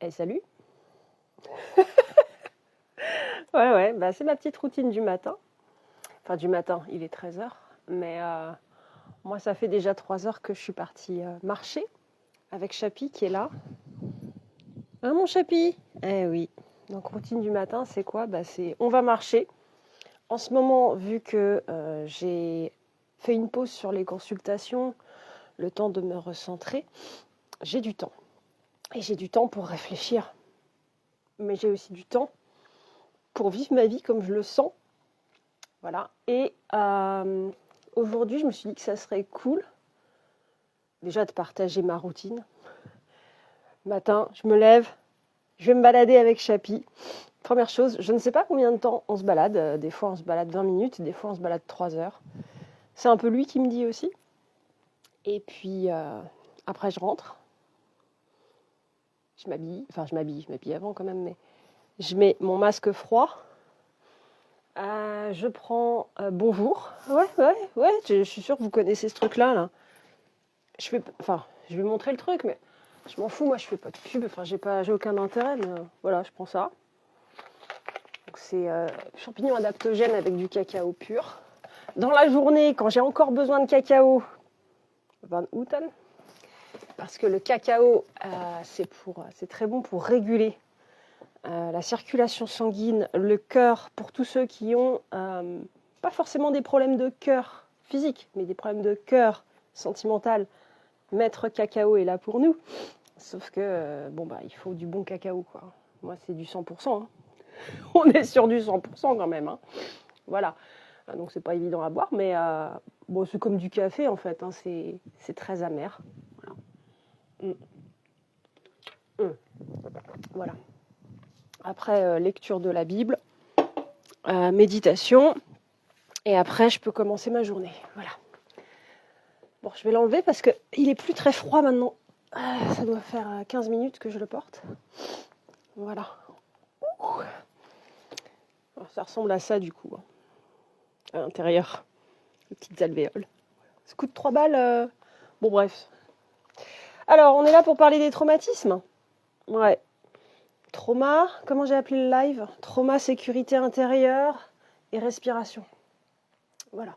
Eh salut! Ouais, bah, c'est ma petite routine du matin. Enfin du matin, il est 13h, mais moi ça fait déjà 3 heures que je suis partie marcher avec Chapi qui est là. Hein mon Chapi? Eh oui. Donc routine du matin, c'est quoi? Bah, c'est on va marcher. En ce moment, vu que j'ai fait une pause sur les consultations, le temps de me recentrer, j'ai du temps. Et j'ai du temps pour réfléchir. Mais j'ai aussi du temps pour vivre ma vie comme je le sens. Voilà. Et aujourd'hui, je me suis dit que ça serait cool, déjà de partager ma routine. Matin, je me lève, je vais me balader avec Chapi. Première chose, je ne sais pas combien de temps on se balade. Des fois, on se balade 20 minutes, des fois, on se balade 3 heures. C'est un peu lui qui me dit aussi. Et puis, après, je rentre. Je m'habille. Enfin, je m'habille avant quand même, mais je mets mon masque froid. Je prends bonjour. Ouais, je suis sûre que vous connaissez ce truc-là. Là. Je vais montrer le truc, mais je m'en fous. Moi, je fais pas de pub. Enfin, j'ai aucun intérêt, mais voilà, je prends ça. Donc, c'est champignons adaptogènes avec du cacao pur. Dans la journée, quand j'ai encore besoin de cacao, Van Houten, parce que le cacao, c'est très bon pour réguler la circulation sanguine, le cœur, pour tous ceux qui ont pas forcément des problèmes de cœur physique, mais des problèmes de cœur sentimental. Maître cacao est là pour nous. Sauf que, il faut du bon cacao, quoi. Moi, c'est du 100%. Hein. On est sur du 100% quand même. Hein. Voilà. Donc, c'est pas évident à boire, mais c'est comme du café, en fait. Hein. C'est très amer. Voilà. Voilà. Après, lecture de la Bible, méditation, et après, je peux commencer ma journée. Voilà. Bon, je vais l'enlever parce qu'il est plus très froid maintenant. Ça doit faire 15 minutes que je le porte. Voilà. Alors, ça ressemble à ça, du coup, hein, à l'intérieur. Les petites alvéoles. Ça coûte 3 balles. Bon, bref. Alors, on est là pour parler des traumatismes. Ouais. Trauma, comment j'ai appelé le live? Trauma, sécurité intérieure et respiration. Voilà.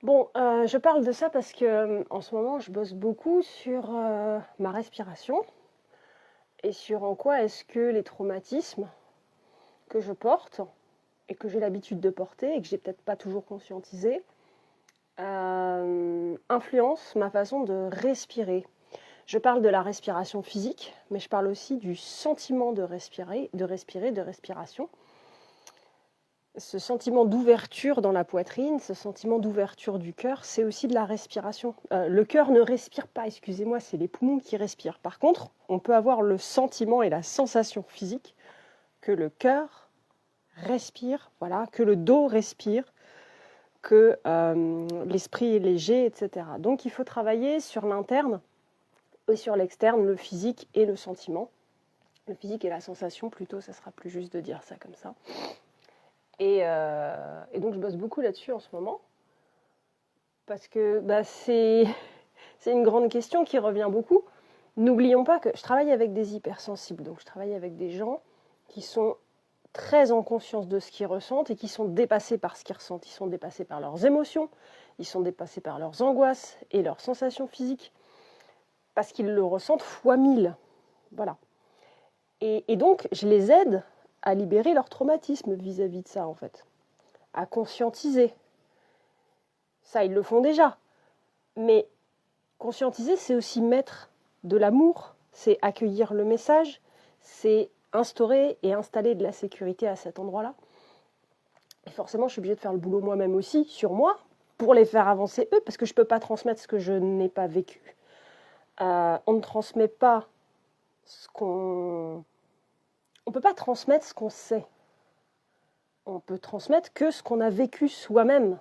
Bon, je parle de ça parce que en ce moment, je bosse beaucoup sur ma respiration et sur en quoi est-ce que les traumatismes que je porte et que j'ai l'habitude de porter et que j'ai peut-être pas toujours conscientisé influencent ma façon de respirer. Je parle de la respiration physique, mais je parle aussi du sentiment de respirer, de respiration. Ce sentiment d'ouverture dans la poitrine, ce sentiment d'ouverture du cœur, c'est aussi de la respiration. Le cœur ne respire pas, excusez-moi, c'est les poumons qui respirent. Par contre, on peut avoir le sentiment et la sensation physique que le cœur respire, voilà, que le dos respire, que l'esprit est léger, etc. Donc il faut travailler sur l'interne et sur l'externe, le physique et le sentiment. Le physique et la sensation, plutôt, ça sera plus juste de dire ça comme ça. Et donc, je bosse beaucoup là-dessus en ce moment. Parce que c'est une grande question qui revient beaucoup. N'oublions pas que je travaille avec des hypersensibles. Donc, je travaille avec des gens qui sont très en conscience de ce qu'ils ressentent et qui sont dépassés par ce qu'ils ressentent. Ils sont dépassés par leurs émotions, ils sont dépassés par leurs angoisses et leurs sensations physiques. Parce qu'ils le ressentent fois 1000. Voilà. Et donc, je les aide à libérer leur traumatisme vis-à-vis de ça, en fait. À conscientiser. Ça, ils le font déjà. Mais conscientiser, c'est aussi mettre de l'amour, c'est accueillir le message, c'est instaurer et installer de la sécurité à cet endroit-là. Et forcément, je suis obligée de faire le boulot moi-même aussi, sur moi, pour les faire avancer eux, parce que je ne peux pas transmettre ce que je n'ai pas vécu. On ne transmet pas ce qu'on... On ne peut pas transmettre ce qu'on sait. On peut transmettre que ce qu'on a vécu soi-même.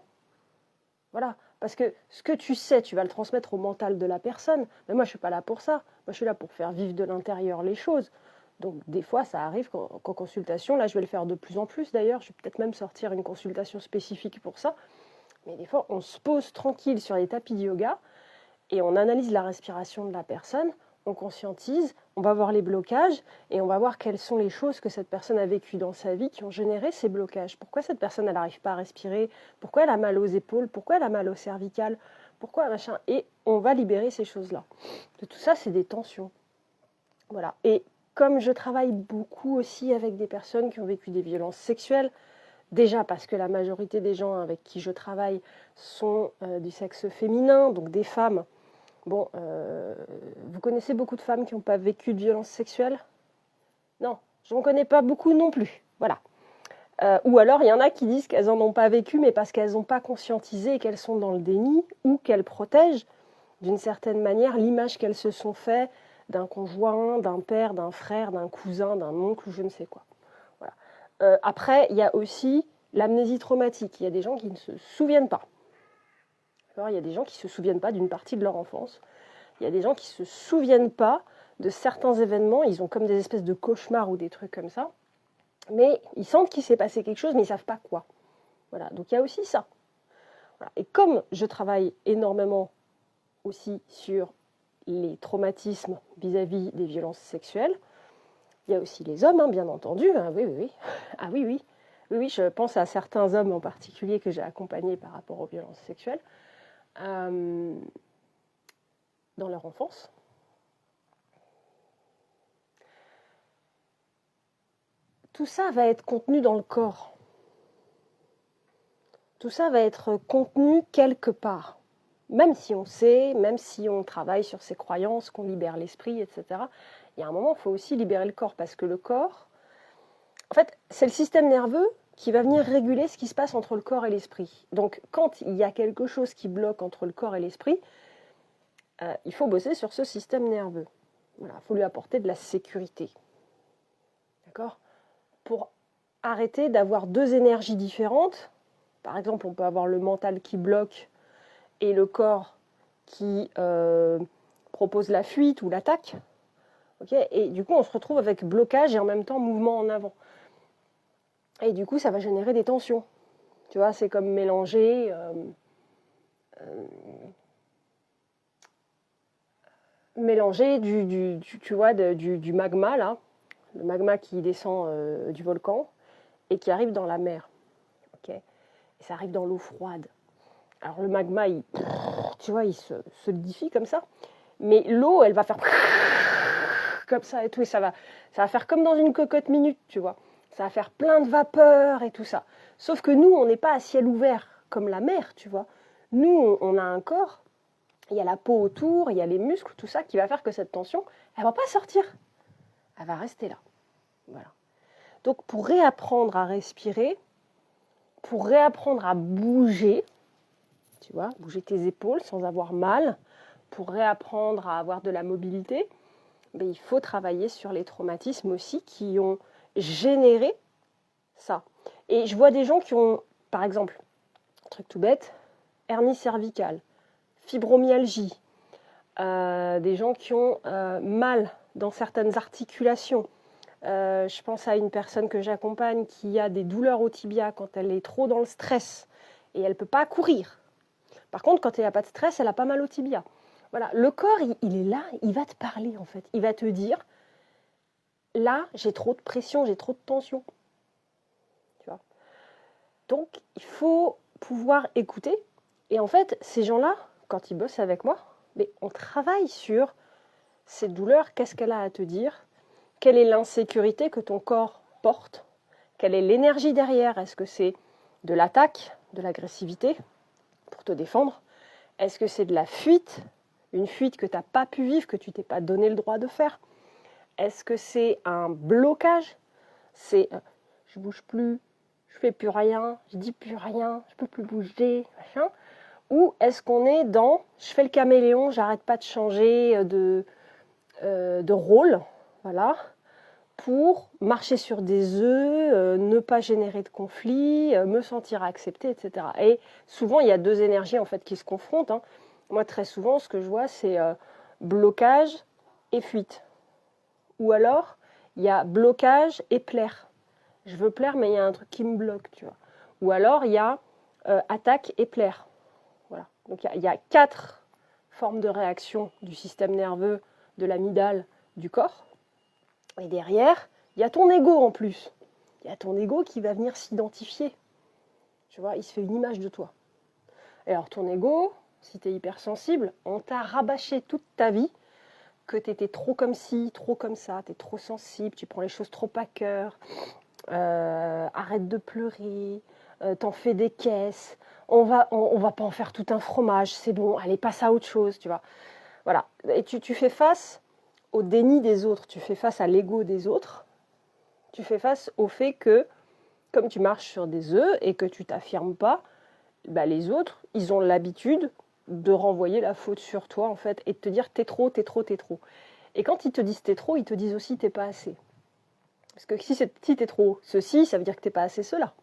Voilà. Parce que ce que tu sais, tu vas le transmettre au mental de la personne. Mais moi, je ne suis pas là pour ça. Moi, je suis là pour faire vivre de l'intérieur les choses. Donc, des fois, ça arrive qu'en consultation, là, je vais le faire de plus en plus d'ailleurs. Je vais peut-être même sortir une consultation spécifique pour ça. Mais des fois, on se pose tranquille sur les tapis de yoga et on analyse la respiration de la personne. on conscientise, on va voir les blocages et on va voir quelles sont les choses que cette personne a vécues dans sa vie qui ont généré ces blocages. Pourquoi cette personne elle n'arrive pas à respirer? Pourquoi elle a mal aux épaules? Pourquoi elle a mal au cervical? Pourquoi machin? Et on va libérer ces choses-là. De tout ça, c'est des tensions. Voilà. Et comme je travaille beaucoup aussi avec des personnes qui ont vécu des violences sexuelles, déjà parce que la majorité des gens avec qui je travaille sont du sexe féminin, donc des femmes. Bon, vous connaissez beaucoup de femmes qui n'ont pas vécu de violences sexuelles? Non, je n'en connais pas beaucoup non plus. Voilà. Ou alors, il y en a qui disent qu'elles n'en ont pas vécu, mais parce qu'elles n'ont pas conscientisé et qu'elles sont dans le déni, ou qu'elles protègent, d'une certaine manière, l'image qu'elles se sont fait d'un conjoint, d'un père, d'un frère, d'un cousin, d'un oncle, ou je ne sais quoi. Voilà. Après, il y a aussi l'amnésie traumatique. Il y a des gens qui ne se souviennent pas. Alors, il y a des gens qui ne se souviennent pas d'une partie de leur enfance. Il y a des gens qui ne se souviennent pas de certains événements. Ils ont comme des espèces de cauchemars ou des trucs comme ça. Mais ils sentent qu'il s'est passé quelque chose, mais ils ne savent pas quoi. Voilà. Donc, il y a aussi ça. Voilà. Et comme je travaille énormément aussi sur les traumatismes vis-à-vis des violences sexuelles, il y a aussi les hommes, hein, bien entendu. Ah oui, oui, oui. Ah oui, oui. Oui, oui, je pense à certains hommes en particulier que j'ai accompagnés par rapport aux violences sexuelles dans leur enfance. Tout ça va être contenu dans le corps. Tout ça va être contenu quelque part. Même si on sait, même si on travaille sur ses croyances, qu'on libère l'esprit, etc., il y a un moment, il faut aussi libérer le corps, parce que le corps, en fait, c'est le système nerveux qui va venir réguler ce qui se passe entre le corps et l'esprit. Donc, quand il y a quelque chose qui bloque entre le corps et l'esprit, il faut bosser sur ce système nerveux. Voilà, il faut lui apporter de la sécurité. D'accord? Pour arrêter d'avoir deux énergies différentes. Par exemple, on peut avoir le mental qui bloque et le corps qui propose la fuite ou l'attaque. Okay, et du coup, on se retrouve avec blocage et en même temps mouvement en avant. Et du coup, ça va générer des tensions. Tu vois, c'est comme mélanger du magma, là, le magma qui descend du volcan et qui arrive dans la mer. Okay, et ça arrive dans l'eau froide. Alors le magma, il se solidifie comme ça, mais l'eau, elle va faire comme ça et tout, et ça va faire comme dans une cocotte minute, tu vois. Ça va faire plein de vapeur et tout ça. Sauf que nous, on n'est pas à ciel ouvert comme la mer, tu vois. Nous, on a un corps, il y a la peau autour, il y a les muscles, tout ça, qui va faire que cette tension, elle ne va pas sortir. Elle va rester là. Voilà. Donc, pour réapprendre à respirer, pour réapprendre à bouger, tu vois, bouger tes épaules sans avoir mal, pour réapprendre à avoir de la mobilité, il faut travailler sur les traumatismes aussi qui ont généré ça. Et je vois des gens qui ont, par exemple, un truc tout bête, hernie cervicale, fibromyalgie, des gens qui ont mal dans certaines articulations. Je pense à une personne que j'accompagne qui a des douleurs au tibia quand elle est trop dans le stress et elle ne peut pas courir. Par contre, quand elle n'a pas de stress, elle a pas mal au tibia. Voilà, le corps, il est là, il va te parler en fait. Il va te dire, là, j'ai trop de pression, j'ai trop de tension. Tu vois. Donc, il faut pouvoir écouter. Et en fait, ces gens-là, quand ils bossent avec moi, on travaille sur cette douleur, qu'est-ce qu'elle a à te dire, quelle est l'insécurité que ton corps porte, quelle est l'énergie derrière, est-ce que c'est de l'attaque, de l'agressivité pour te défendre, est-ce que c'est de la fuite, une fuite que tu n'as pas pu vivre, que tu t'es pas donné le droit de faire, est-ce que c'est un blocage, c'est je bouge plus, je fais plus rien, je dis plus rien, je peux plus bouger, machin. Ou est-ce qu'on est dans je fais le caméléon, j'arrête pas de changer de rôle, voilà, pour marcher sur des œufs, ne pas générer de conflits, me sentir acceptée, etc. Et souvent, il y a deux énergies en fait qui se confrontent. Hein. Moi, très souvent, ce que je vois, c'est blocage et fuite. Ou alors, il y a blocage et plaire. Je veux plaire, mais il y a un truc qui me bloque, tu vois. Ou alors, il y a attaque et plaire. Voilà. Donc, il y a 4 formes de réaction du système nerveux de l'amygdale du corps. Et derrière, il y a ton ego en plus. Il y a ton ego qui va venir s'identifier. Tu vois, il se fait une image de toi. Et alors ton ego, si tu es hypersensible, on t'a rabâché toute ta vie que tu étais trop comme ci, trop comme ça, tu es trop sensible, tu prends les choses trop à cœur, arrête de pleurer, t'en fais des caisses, on va pas en faire tout un fromage, c'est bon, allez, passe à autre chose, tu vois. Voilà. Et tu fais face au déni des autres, tu fais face à l'ego des autres, tu fais face au fait que, comme tu marches sur des œufs et que tu t'affirmes pas, bah les autres, ils ont l'habitude de renvoyer la faute sur toi, en fait, et de te dire t'es trop, t'es trop, t'es trop. Et quand ils te disent t'es trop, ils te disent aussi t'es pas assez. Parce que si t'es trop ceci, ça veut dire que t'es pas assez cela.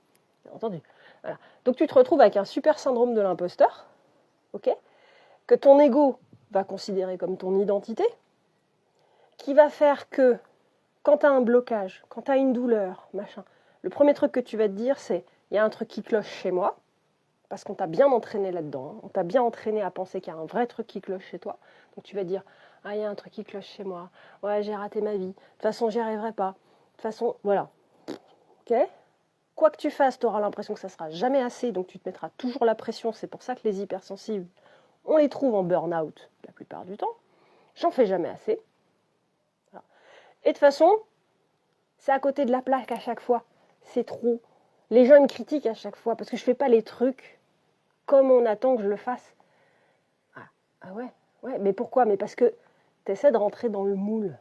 Bien entendu. Voilà. Donc tu te retrouves avec un super syndrome de l'imposteur, ok, que ton ego va considérer comme ton identité, qui va faire que quand tu as un blocage, quand tu as une douleur, machin, le premier truc que tu vas te dire, c'est il y a un truc qui cloche chez moi, parce qu'on t'a bien entraîné là-dedans, on t'a bien entraîné à penser qu'il y a un vrai truc qui cloche chez toi. Donc tu vas dire ah, il y a un truc qui cloche chez moi, ouais, j'ai raté ma vie, de toute façon, j'y arriverai pas, de toute façon, voilà. Ok ? Quoi que tu fasses, tu auras l'impression que ça sera jamais assez, donc tu te mettras toujours la pression. C'est pour ça que les hypersensibles, on les trouve en burn-out la plupart du temps. J'en fais jamais assez. Voilà. Et de toute façon, c'est à côté de la plaque à chaque fois. C'est trop. Les gens me critiquent à chaque fois parce que je fais pas les trucs comme on attend que je le fasse. Ah ouais, ouais, mais pourquoi ? Mais parce que tu essaies de rentrer dans le moule.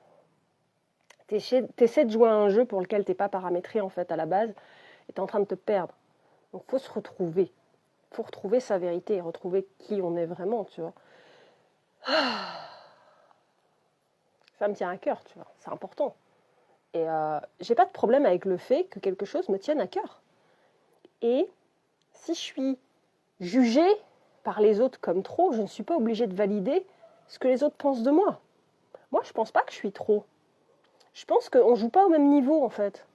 Tu essaies de jouer à un jeu pour lequel tu n'es pas paramétré en fait à la base et tu es en train de te perdre. Donc il faut se retrouver. Il faut retrouver sa vérité et retrouver qui on est vraiment, tu vois. Ça me tient à cœur, tu vois. C'est important. Et j'ai pas de problème avec le fait que quelque chose me tienne à cœur. Et si je suis jugée par les autres comme trop, je ne suis pas obligée de valider ce que les autres pensent de moi. Moi, je pense pas que je suis trop. Je pense qu'on ne joue pas au même niveau, en fait.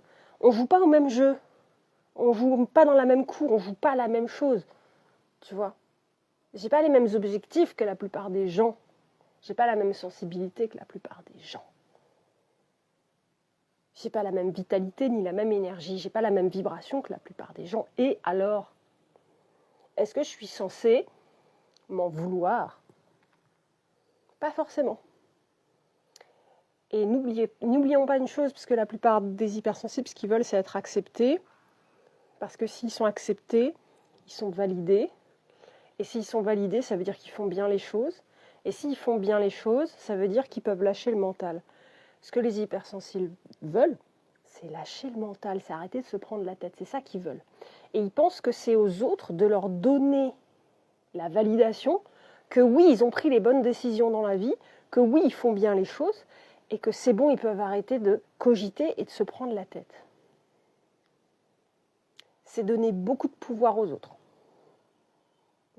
On ne joue pas au même jeu. On ne joue pas dans la même cour. On ne joue pas la même chose. Tu vois ? J'ai pas les mêmes objectifs que la plupart des gens. J'ai pas la même sensibilité que la plupart des gens. J'ai pas la même vitalité ni la même énergie. J'ai pas la même vibration que la plupart des gens. Et alors ? Est-ce que je suis censée m'en vouloir ? Pas forcément. Et n'oublions pas une chose, parce que la plupart des hypersensibles, ce qu'ils veulent, c'est être acceptés. Parce que s'ils sont acceptés, ils sont validés. Et s'ils sont validés, ça veut dire qu'ils font bien les choses. Et s'ils font bien les choses, ça veut dire qu'ils peuvent lâcher le mental. Ce que les hypersensibles veulent, c'est lâcher le mental, c'est arrêter de se prendre la tête. C'est ça qu'ils veulent. Et ils pensent que c'est aux autres de leur donner la validation, que oui, ils ont pris les bonnes décisions dans la vie, que oui, ils font bien les choses, et que c'est bon, ils peuvent arrêter de cogiter et de se prendre la tête. C'est donner beaucoup de pouvoir aux autres.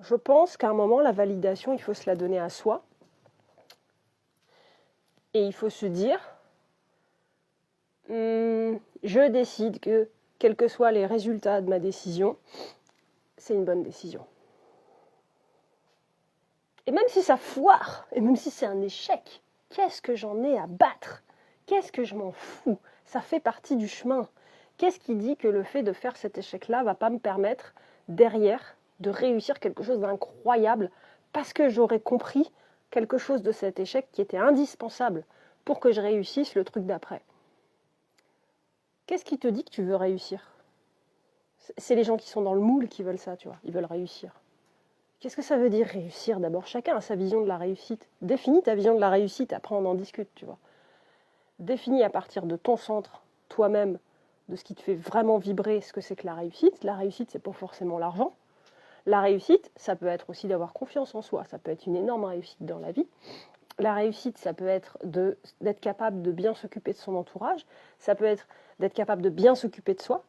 Je pense qu'à un moment, la validation, il faut se la donner à soi. Et il faut se dire, je décide que, quels que soient les résultats de ma décision, c'est une bonne décision. Et même si ça foire, et même si c'est un échec, qu'est-ce que j'en ai à battre ? Qu'est-ce que je m'en fous ? Ça fait partie du chemin. Qu'est-ce qui dit que le fait de faire cet échec-là ne va pas me permettre, derrière, de réussir quelque chose d'incroyable parce que j'aurais compris quelque chose de cet échec qui était indispensable pour que je réussisse le truc d'après. Qu'est-ce qui te dit que tu veux réussir ? C'est les gens qui sont dans le moule qui veulent ça, tu vois. Ils veulent réussir. Qu'est-ce que ça veut dire réussir ? D'abord, chacun a sa vision de la réussite. Définis ta vision de la réussite, après on en discute, tu vois. Définis à partir de ton centre, toi-même, de ce qui te fait vraiment vibrer ce que c'est que la réussite. La réussite, c'est pas forcément l'argent. La réussite, ça peut être aussi d'avoir confiance en soi. Ça peut être une énorme réussite dans la vie. La réussite, ça peut être d'être capable de bien s'occuper de son entourage. Ça peut être d'être capable de bien s'occuper de soi.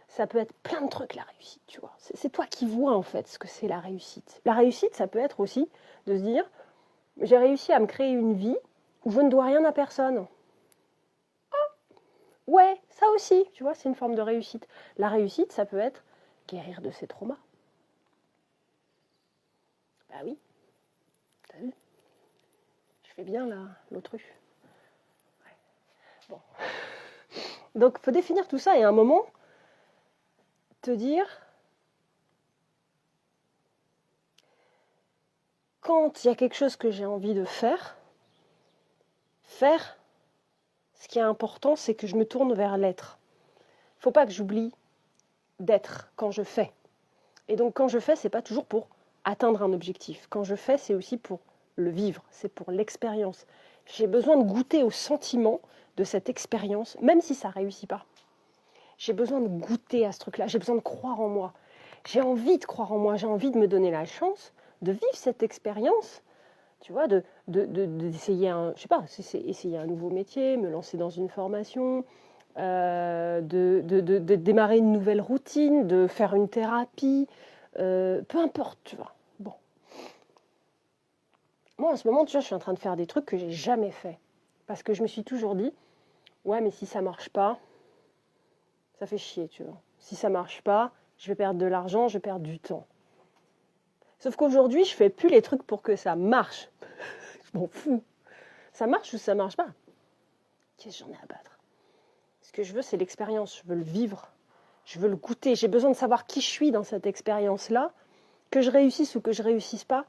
Ça peut être plein de trucs, la réussite, tu vois. C'est toi qui vois, en fait, ce que c'est la réussite. La réussite, ça peut être aussi de se dire, j'ai réussi à me créer une vie où je ne dois rien à personne. Ah, ouais, ça aussi, tu vois, c'est une forme de réussite. La réussite, ça peut être guérir de ses traumas. Bah oui, t'as vu ? Je fais bien, là, l'autruche. Donc, il faut définir tout ça et à un moment, te dire, quand il y a quelque chose que j'ai envie de faire, ce qui est important, c'est que je me tourne vers l'être. Il ne faut pas que j'oublie d'être quand je fais. Et donc, quand je fais, ce n'est pas toujours pour atteindre un objectif. Quand je fais, c'est aussi pour le vivre, c'est pour l'expérience. J'ai besoin de goûter au sentiment de cette expérience, même si ça ne réussit pas. J'ai besoin de goûter à ce truc-là, j'ai besoin de croire en moi. J'ai envie de croire en moi, j'ai envie de me donner la chance de vivre cette expérience, tu vois, d'essayer un, je sais pas, essayer un nouveau métier, me lancer dans une formation, de démarrer une nouvelle routine, de faire une thérapie, peu importe, tu vois. Bon. Moi, en ce moment, tu vois, je suis en train de faire des trucs que j'ai jamais fait. Parce que je me suis toujours dit, ouais, mais si ça marche pas, ça fait chier, tu vois. Si ça marche pas, je vais perdre de l'argent, je vais perdre du temps. Sauf qu'aujourd'hui, je fais plus les trucs pour que ça marche. Je m'en fous. Ça marche ou ça marche pas? Qu'est-ce que j'en ai à battre? Ce que je veux, c'est l'expérience. Je veux le vivre. Je veux le goûter. J'ai besoin de savoir qui je suis dans cette expérience-là. Que je réussisse ou que je réussisse pas,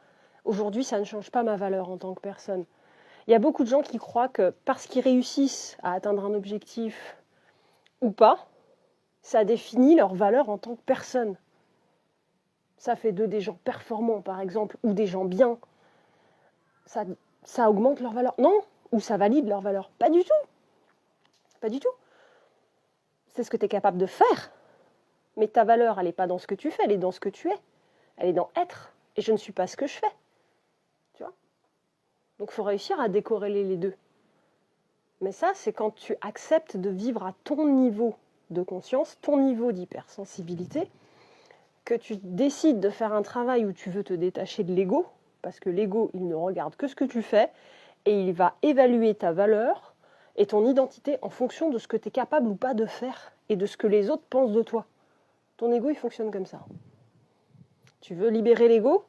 aujourd'hui, ça ne change pas ma valeur en tant que personne. Il y a beaucoup de gens qui croient que parce qu'ils réussissent à atteindre un objectif ou pas, ça définit leur valeur en tant que personne. Ça fait d'eux des gens performants, par exemple, ou des gens bien. Ça augmente leur valeur. Non, ou ça valide leur valeur. Pas du tout. Pas du tout. C'est ce que tu es capable de faire. Mais ta valeur, elle n'est pas dans ce que tu fais, elle est dans ce que tu es. Elle est dans être. Et je ne suis pas ce que je fais. Tu vois ? Donc il faut réussir à décorréler les deux. Mais ça, c'est quand tu acceptes de vivre à ton niveau de conscience, ton niveau d'hypersensibilité, que tu décides de faire un travail où tu veux te détacher de l'ego, parce que l'ego, il ne regarde que ce que tu fais, et il va évaluer ta valeur et ton identité en fonction de ce que tu es capable ou pas de faire, et de ce que les autres pensent de toi. Ton ego, il fonctionne comme ça. Tu veux libérer l'ego ?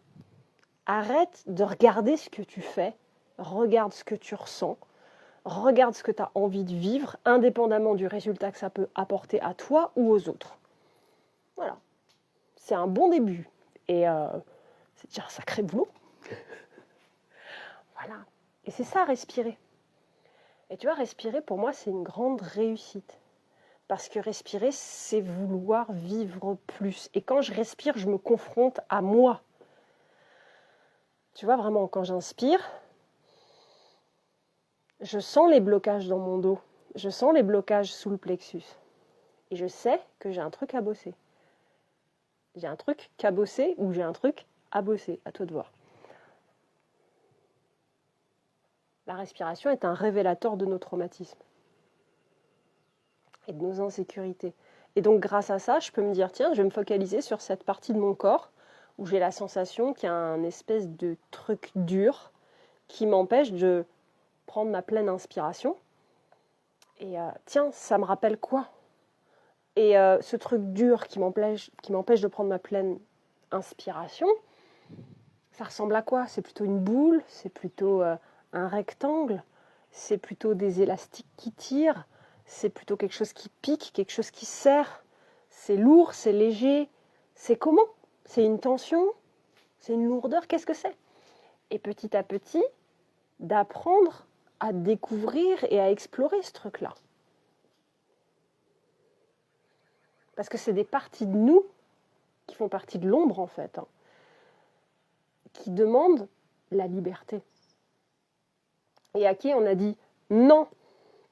Arrête de regarder ce que tu fais, regarde ce que tu ressens, regarde ce que tu as envie de vivre, indépendamment du résultat que ça peut apporter à toi ou aux autres. Voilà. C'est un bon début. Et c'est déjà un sacré boulot. Voilà. Et c'est ça, respirer. Et tu vois, respirer, pour moi, c'est une grande réussite. Parce que respirer, c'est vouloir vivre plus. Et quand je respire, je me confronte à moi. Tu vois, vraiment, quand j'inspire, je sens les blocages dans mon dos. Je sens les blocages sous le plexus. Et je sais que j'ai un truc à bosser. J'ai un truc qu'à bosser ou j'ai un truc à bosser. À toi de voir. La respiration est un révélateur de nos traumatismes et de nos insécurités. Et donc, grâce à ça, je peux me dire, tiens, je vais me focaliser sur cette partie de mon corps où j'ai la sensation qu'il y a un espèce de truc dur qui m'empêche de prendre ma pleine inspiration. Et tiens, ça me rappelle quoi ? Et ce truc dur qui m'empêche de prendre ma pleine inspiration, ça ressemble à quoi ? C'est plutôt une boule, c'est plutôt un rectangle, c'est plutôt des élastiques qui tirent, c'est plutôt quelque chose qui pique, quelque chose qui serre, c'est lourd, c'est léger, c'est comment ? C'est une tension ? C'est une lourdeur ? Qu'est-ce que c'est ? Et petit à petit, d'apprendre à découvrir et à explorer ce truc-là. Parce que c'est des parties de nous qui font partie de l'ombre, en fait, qui demandent la liberté. Et à qui on a dit « Non,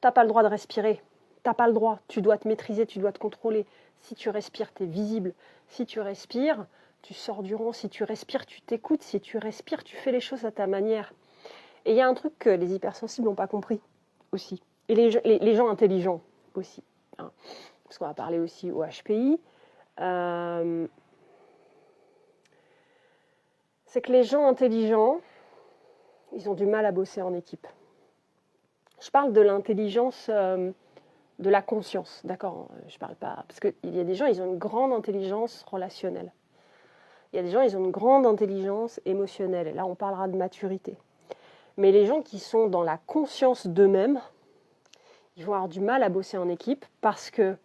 t'as pas le droit de respirer, t'as pas le droit, tu dois te maîtriser, tu dois te contrôler. Si tu respires, t'es visible. Si tu respires, tu sors du rond. Si tu respires, tu t'écoutes. Si tu respires, tu fais les choses à ta manière. » Et il y a un truc que les hypersensibles n'ont pas compris aussi. Et les gens intelligents aussi. Parce qu'on va parler aussi au HPI. C'est que les gens intelligents, ils ont du mal à bosser en équipe. Je parle de l'intelligence, de la conscience, d'accord ? Je parle pas... Parce qu'il y a des gens, ils ont une grande intelligence relationnelle. Il y a des gens, ils ont une grande intelligence émotionnelle. Et là, on parlera de maturité. Mais les gens qui sont dans la conscience d'eux-mêmes, Ils vont avoir du mal à bosser en équipe parce que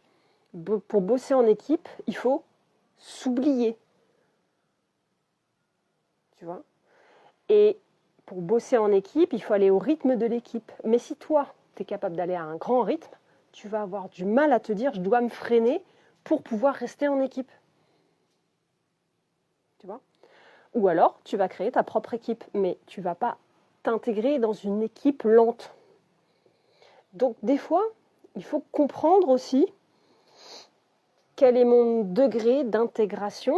pour bosser en équipe, il faut s'oublier. Tu vois ? Et pour bosser en équipe, il faut aller au rythme de l'équipe. Mais si toi, tu es capable d'aller à un grand rythme, tu vas avoir du mal à te dire « je dois me freiner pour pouvoir rester en équipe ». Tu vois ? Ou alors, tu vas créer ta propre équipe, mais tu ne vas pas t'intégrer dans une équipe lente. Donc, des fois, il faut comprendre aussi quel est mon degré d'intégration.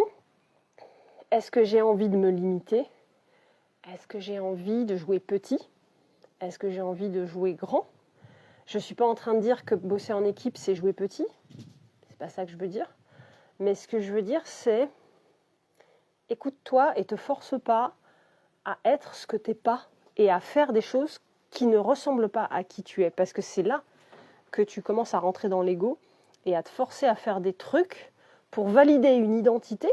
Est-ce que j'ai envie de me limiter ? Est-ce que j'ai envie de jouer petit ? Est-ce que j'ai envie de jouer grand ? Je ne suis pas en train de dire que bosser en équipe, c'est jouer petit. C'est pas ça que je veux dire. Mais ce que je veux dire, c'est écoute-toi et te force pas à être ce que tu n'es pas et à faire des choses qui ne ressemblent pas à qui tu es. Parce que c'est là que tu commences à rentrer dans l'ego et à te forcer à faire des trucs pour valider une identité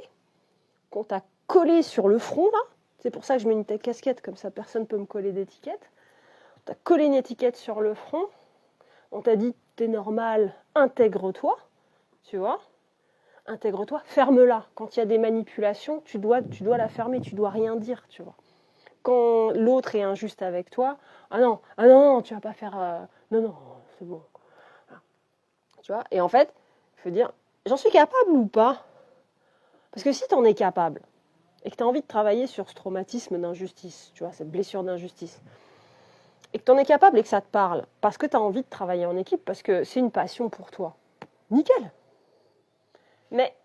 qu'on t'a collée sur le front, là. C'est pour ça que je mets une casquette, comme ça personne ne peut me coller d'étiquette. On t'a collé une étiquette sur le front, on t'a dit t'es normal, intègre-toi, tu vois. Intègre-toi, ferme-la. Quand il y a des manipulations, tu dois la fermer, tu dois rien dire, tu vois. Quand l'autre est injuste avec toi, ah non, tu vas pas faire... non, c'est bon. Voilà. Tu vois. Et en fait, il faut dire, j'en suis capable ou pas ? Parce que si tu en es capable, et que tu as envie de travailler sur ce traumatisme d'injustice, tu vois, cette blessure d'injustice, et que tu en es capable et que ça te parle, parce que tu as envie de travailler en équipe, parce que c'est une passion pour toi, nickel. Mais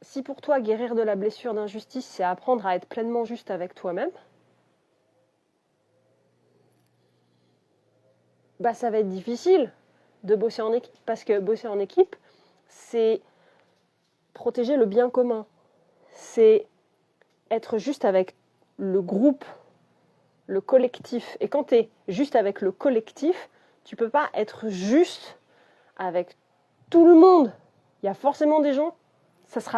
si pour toi, guérir de la blessure d'injustice, c'est apprendre à être pleinement juste avec toi-même, bah ça va être difficile de bosser en équipe, parce que bosser en équipe, c'est protéger le bien commun. C'est être juste avec le groupe, le collectif. Et quand tu es juste avec le collectif, tu ne peux pas être juste avec tout le monde. Il y a forcément des gens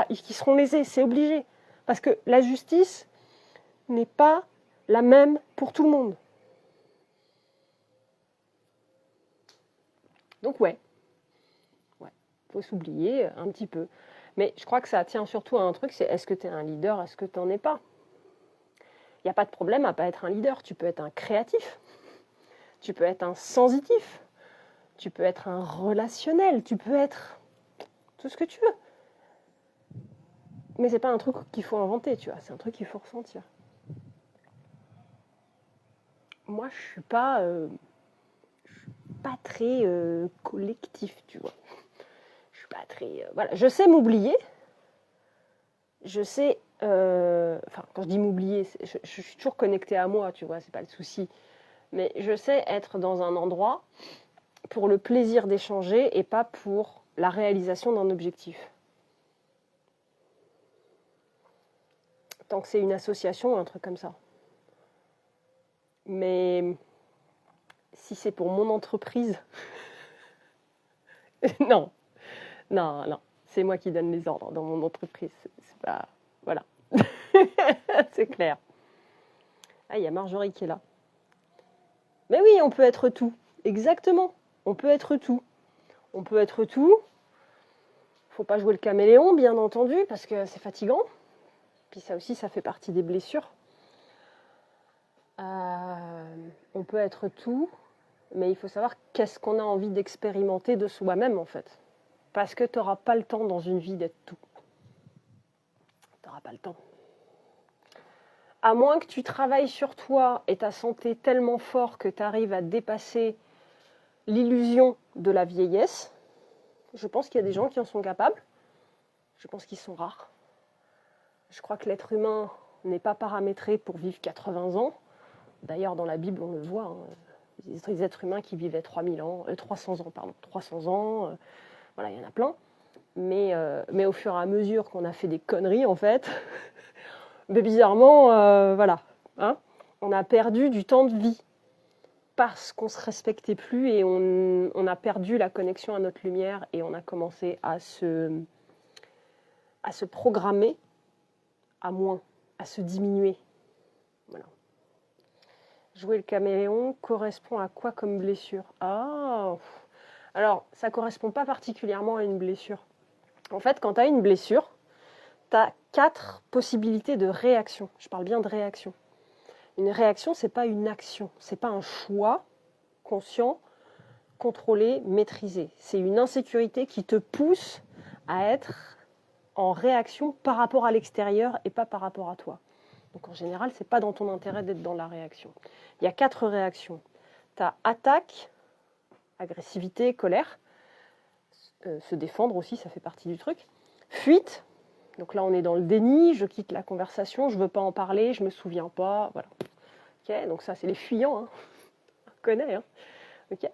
qui seront lésés, c'est obligé. Parce que la justice n'est pas la même pour tout le monde. Donc ouais, faut s'oublier un petit peu. Mais je crois que ça tient surtout à un truc, c'est est-ce que tu es un leader, est-ce que tu n'en es pas ? Il n'y a pas de problème à ne pas être un leader. Tu peux être un créatif, tu peux être un sensitif, tu peux être un relationnel, tu peux être tout ce que tu veux. Mais c'est pas un truc qu'il faut inventer, tu vois. C'est un truc qu'il faut ressentir. Moi, je suis pas très collectif, tu vois. Je suis pas très... voilà. Je sais m'oublier. Je sais... quand je dis m'oublier, je suis toujours connectée à moi, tu vois, c'est pas le souci. Mais je sais être dans un endroit pour le plaisir d'échanger et pas pour la réalisation d'un objectif. Tant que c'est une association, un truc comme ça. Mais si c'est pour mon entreprise, non, c'est moi qui donne les ordres dans mon entreprise. C'est pas... Voilà. C'est clair. Ah, il y a Marjorie qui est là. Mais oui, on peut être tout. Exactement. On peut être tout. On peut être tout. Faut pas jouer le caméléon, bien entendu, parce que c'est fatigant. Puis ça aussi, ça fait partie des blessures. On peut être tout, mais il faut savoir qu'est-ce qu'on a envie d'expérimenter de soi-même, en fait. Parce que tu n'auras pas le temps dans une vie d'être tout. Tu n'auras pas le temps. À moins que tu travailles sur toi et ta santé tellement fort que tu arrives à dépasser l'illusion de la vieillesse, je pense qu'il y a des gens qui en sont capables. Je pense qu'ils sont rares. Je crois que l'être humain n'est pas paramétré pour vivre 80 ans. D'ailleurs, dans la Bible, on le voit, hein, les êtres humains qui vivaient 300 ans, pardon, 300 ans, voilà, il y en a plein. Mais au fur et à mesure qu'on a fait des conneries, en fait, mais bizarrement, voilà, hein, on a perdu du temps de vie parce qu'on ne se respectait plus et on a perdu la connexion à notre lumière et on a commencé à se programmer à moins, à se diminuer. Voilà. Jouer le caméléon correspond à quoi comme blessure? Ah, alors ça ne correspond pas particulièrement à une blessure. En fait, quand tu as une blessure, tu as 4 possibilités de réaction. Je parle bien de réaction. Une réaction, ce n'est pas une action, ce n'est pas un choix conscient, contrôlé, maîtrisé. C'est une insécurité qui te pousse à être en réaction par rapport à l'extérieur et pas par rapport à toi. Donc en général, ce n'est pas dans ton intérêt d'être dans la réaction. Il y a 4 réactions. Tu as attaque, agressivité, colère. Se défendre aussi, ça fait partie du truc. Fuite, donc là on est dans le déni, je quitte la conversation, je ne veux pas en parler, je ne me souviens pas. Voilà. Okay, donc ça c'est les fuyants, hein. On connaît. Hein. Okay.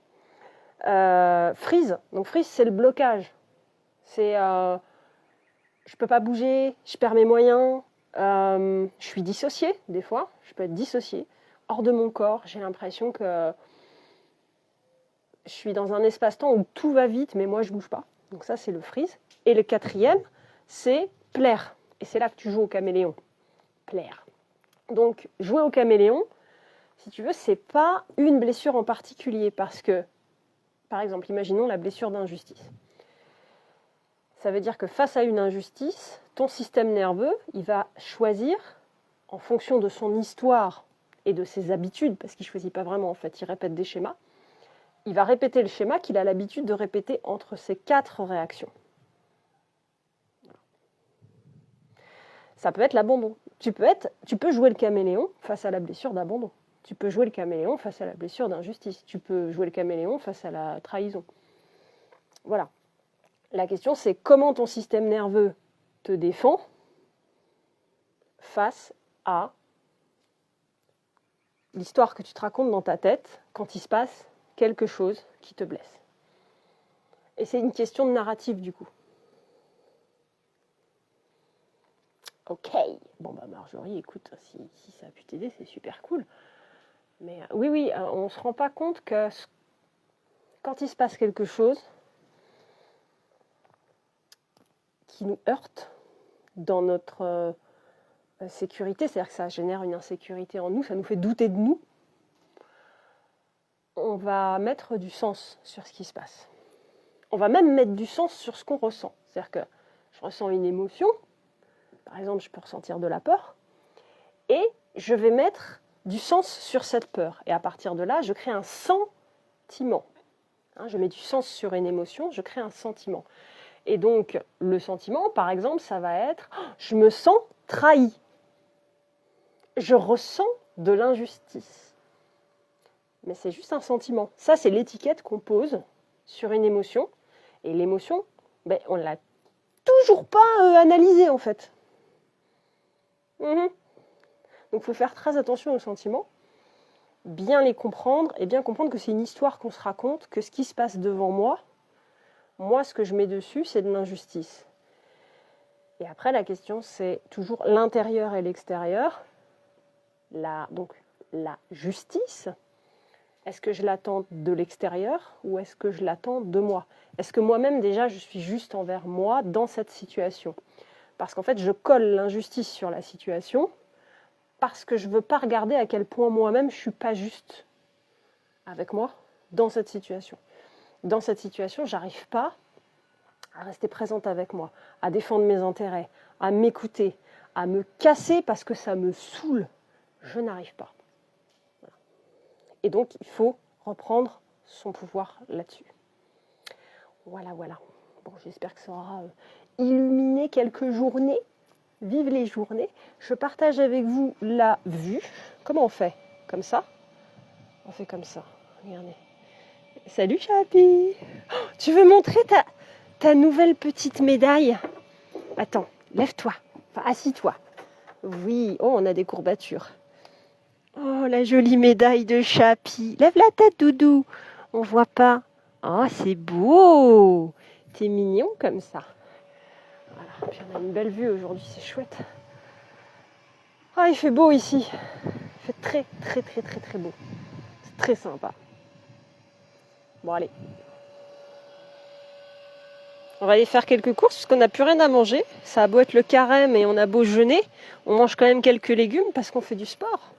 Freeze, donc freeze c'est le blocage. C'est je ne peux pas bouger, je perds mes moyens. Je suis dissociée, des fois, je peux être dissociée, hors de mon corps, j'ai l'impression que je suis dans un espace-temps où tout va vite, mais moi je ne bouge pas. Donc ça, c'est le freeze. Et le 4e, c'est plaire. Et c'est là que tu joues au caméléon. Plaire. Donc, jouer au caméléon, si tu veux, c'est pas une blessure en particulier, parce que, par exemple, imaginons la blessure d'injustice. Ça veut dire que face à une injustice, ton système nerveux, il va choisir, en fonction de son histoire et de ses habitudes, parce qu'il ne choisit pas vraiment, en fait, il répète des schémas, il va répéter le schéma qu'il a l'habitude de répéter entre ces 4 réactions. Ça peut être l'abandon. Tu peux jouer le caméléon face à la blessure d'abandon. Tu peux jouer le caméléon face à la blessure d'injustice. Tu peux jouer le caméléon face à la trahison. Voilà. La question, c'est comment ton système nerveux te défend face à l'histoire que tu te racontes dans ta tête quand il se passe quelque chose qui te blesse. Et c'est une question de narrative, du coup. Ok. Bon, bah Marjorie, écoute, si ça a pu t'aider, c'est super cool. Mais oui, on ne se rend pas compte que quand il se passe quelque chose qui nous heurte dans notre sécurité, c'est-à-dire que ça génère une insécurité en nous, ça nous fait douter de nous, on va mettre du sens sur ce qui se passe. On va même mettre du sens sur ce qu'on ressent. C'est-à-dire que je ressens une émotion, par exemple, je peux ressentir de la peur, et je vais mettre du sens sur cette peur. Et à partir de là, je crée un sentiment. Je mets du sens sur une émotion, je crée un sentiment. Et donc, le sentiment, par exemple, ça va être « je me sens trahi ». Je ressens de l'injustice. Mais c'est juste un sentiment. Ça, c'est l'étiquette qu'on pose sur une émotion. Et l'émotion, on ne l'a toujours pas analysée, en fait. Donc, il faut faire très attention aux sentiments, bien les comprendre, et bien comprendre que c'est une histoire qu'on se raconte, que ce qui se passe devant moi, ce que je mets dessus, c'est de l'injustice. Et après, la question, c'est toujours l'intérieur et l'extérieur. Donc, la justice, est-ce que je l'attends de l'extérieur ou est-ce que je l'attends de moi? Est-ce que moi-même, déjà, je suis juste envers moi dans cette situation? Parce qu'en fait, je colle l'injustice sur la situation parce que je ne veux pas regarder à quel point moi-même, je ne suis pas juste avec moi dans cette situation. Dans cette situation, je n'arrive pas à rester présente avec moi, à défendre mes intérêts, à m'écouter, à me casser parce que ça me saoule. Je n'arrive pas. Et donc, il faut reprendre son pouvoir là-dessus. Voilà. Bon, j'espère que ça aura illuminé quelques journées. Vive les journées. Je partage avec vous la vue. Comment on fait? Comme ça? On fait comme ça. Regardez. Salut Chapi. Tu veux montrer ta nouvelle petite médaille? Attends, lève-toi. Enfin, assis-toi. Oui, on a des courbatures. Oh, la jolie médaille de Chapi. Lève la tête, Doudou. On voit pas. Oh, c'est beau. T'es mignon comme ça. Voilà. Puis on a une belle vue aujourd'hui, c'est chouette. Ah, il fait beau ici. Il fait très, très, très, très, très beau. C'est très sympa. Bon, allez. On va aller faire quelques courses parce qu'on n'a plus rien à manger. Ça a beau être le carême et on a beau jeûner, on mange quand même quelques légumes parce qu'on fait du sport.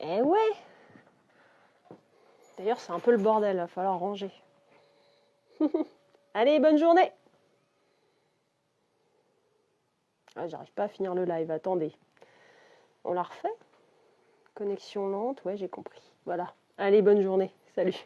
Eh ouais. D'ailleurs, c'est un peu le bordel, il va falloir ranger. Allez, bonne journée! Ah, j'arrive pas à finir le live, attendez. On la refait? Connexion lente, ouais, j'ai compris. Voilà. Allez, bonne journée. Salut.